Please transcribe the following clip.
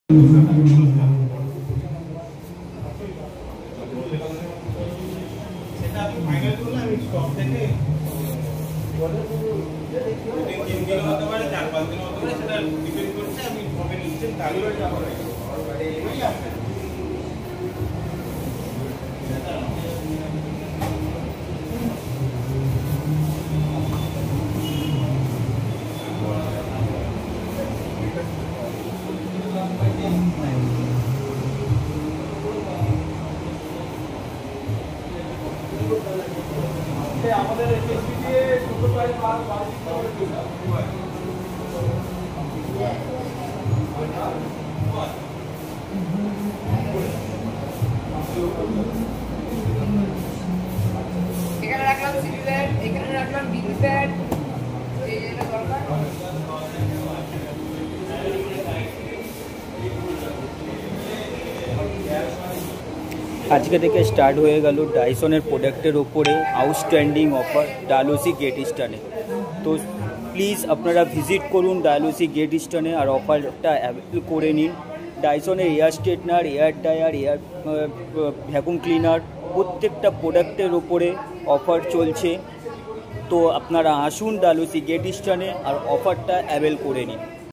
এখানে রাখলাম city bat, এখানে রাখলাম বিদ্যুৎ ব্যাট। আজকে থেকে স্টার্ট হয়ে গেল ডাইসনের প্রোডাক্টের ওপরে আউটস্ট্যান্ডিং অফার ডালহৌসি গেট ইস্টার্নে। তো প্লিজ আপনারা ভিজিট করুন ডালহৌসি গেট ইস্টার্নে আর অফারটা অ্যাভেল করে নিন। ডাইসনের air straightener, air dryer, air vacuum cleaner প্রত্যেকটা প্রোডাক্টের ওপরে অফার চলছে। তো আপনারা আসুন ডালহৌসি গেট ইস্টার্নে আর অফারটা অ্যাভেল করে নিন।